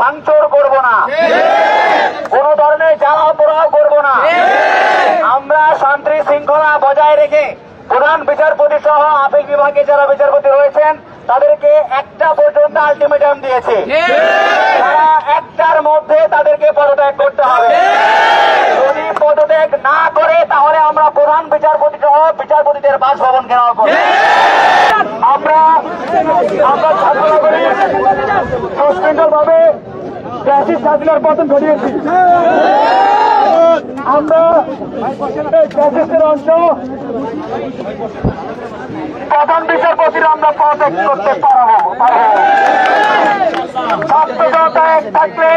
ভাঙচুর করব না, কোন ধরনের জ্বালাও পোড়াও করব না। আমরা শান্তি শৃঙ্খলা বজায় রেখে প্রধান বিচারপতি সহ আপিল বিভাগে যারা বিচারপতি রয়েছেন তাদেরকে 1টা পর্যন্ত আলটিমেটাম দিয়েছে। তারা 1টার মধ্যে তাদেরকে পদত্যাগ করতে হবে। যদি পদত্যাগ না করে তাহলে আমরা প্রধান বিচারপতি সহ বিচারপতিদের বাসভবন ঘেরাও করব। আমরা ছাত্রনগরী সুশৃঙ্খল ভাবে ফ্যাসিস্ট হাসিনার পতন ঘটিয়েছি। আমরা এই ফ্যাসিস্টের অংশ প্রধান বিচারপতির আমরা পদত্যাগ করতে পারবো। ছাত্র জনতা এক থাকলে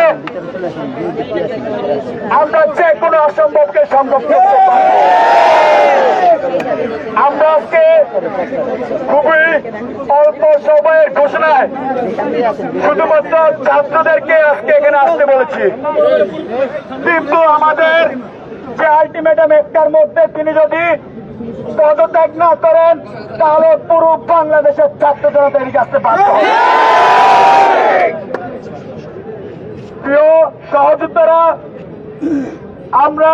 আমরা যে কোনো অসম্ভবকে সম্ভব করতে পারবো। আমরা আজকে খুবই অল্প সময়ের ঘোষণায় শুধুমাত্র ছাত্রদেরকে আজকে এখানে আসতে বলেছি, কিন্তু আমাদের যে আলটিমেটাম 1টার মধ্যে তিনি যদি পদত্যাগ না করেন তাহলে পুরো বাংলাদেশের ছাত্র জনতা এদিকে আসতে পারত। প্রিয় সহযোদ্ধারা, আমরা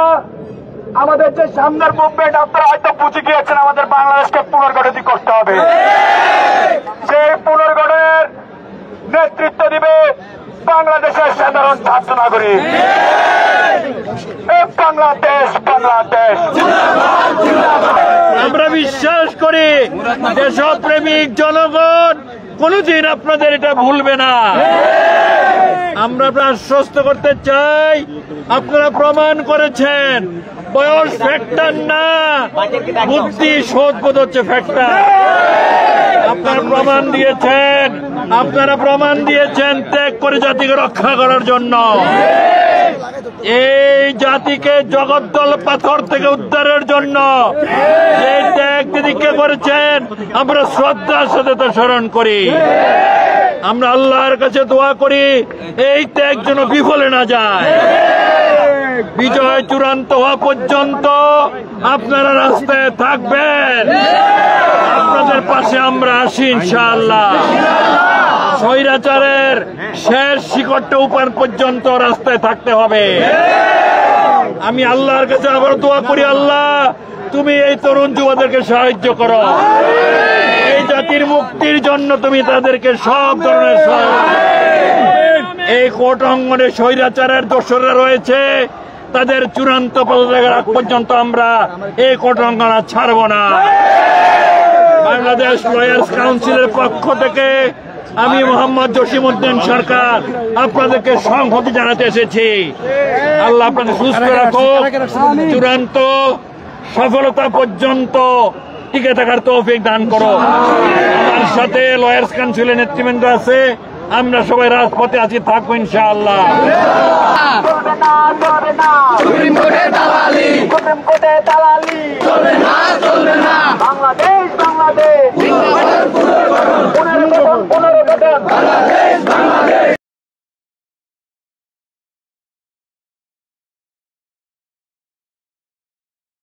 আমাদের যে সামনের মুভমেন্ট আপনারা হয়তো বুঝে গিয়েছেন, আমাদের বাংলাদেশকে পুনর্গঠিত করতে হবে। সেই পুনর্গঠনের নেতৃত্ব দিবে বাংলাদেশের সাধারণ ছাত্র নাগরিক। বাংলাদেশ বাংলাদেশ। আমরা বিশ্বাস করি দেশপ্রেমিক জনগণ কোনদিন আপনাদের এটা ভুলবে না। আমরা আশ্বস্ত করতে চাই, আপনারা প্রমাণ করেছেন বয়স ফ্যাক্টর না, বুদ্ধি শোধবোধ হচ্ছে ফ্যাক্টর। আপনারা প্রমাণ দিয়েছেন ত্যাগ করে জাতিকে রক্ষা করার জন্য। এই জাতিকে জগদ্দল পাথর থেকে উদ্ধারের জন্য এই ত্যাগ দিদিকে করেছেন, আমরা শ্রদ্ধার সাথে তা স্মরণ করি। আমরা আল্লাহর কাছে দোয়া করি এই ত্যাগ যেন বিফলে না যায়। বিজয় চূড়ান্ত হওয়া পর্যন্ত আপনারা রাস্তায় থাকবেন, আপনাদের পাশে আমরা আছি ইনশাআল্লাহ। স্বৈরাচারের শেষ শিকড়টা উপর পর্যন্ত রাস্তায় থাকতে হবে। আমি আল্লাহর কাছে আবার দোয়া করি, আল্লাহ তুমি এই তরুণ যুবকদেরকে সাহায্য করো, এই জাতির মুক্তির জন্য তুমি তাদেরকে সব ধরনের এই কোর্ট অঙ্গনে স্বৈরাচারের দোসররা রয়েছে, তাদের চূড়ান্ত পদত্যাগের আগ পর্যন্ত আমরা এই কোর্ট অঙ্গন ছাড়ব না। বাংলাদেশ লয়ার্স কাউন্সিলের পক্ষ থেকে আমি মোহাম্মদ জসিমউদ্দিন সরকার আপনাদেরকে সংহতি জানাতে এসেছি। আল্লাহ আপনাদের সুস্থ রাখুক, চূড়ান্ত সফলতা পর্যন্ত টিকে থাকার তৌফিক দান করো। আমার সাথে লয়ার্স কাউন্সিলের নেতৃবৃন্দ আছে, আমরা সবাই রাজপথে আছি, থাকবো ইনশাআল্লাহ। বাংলাদেশ বাংলাদেশ।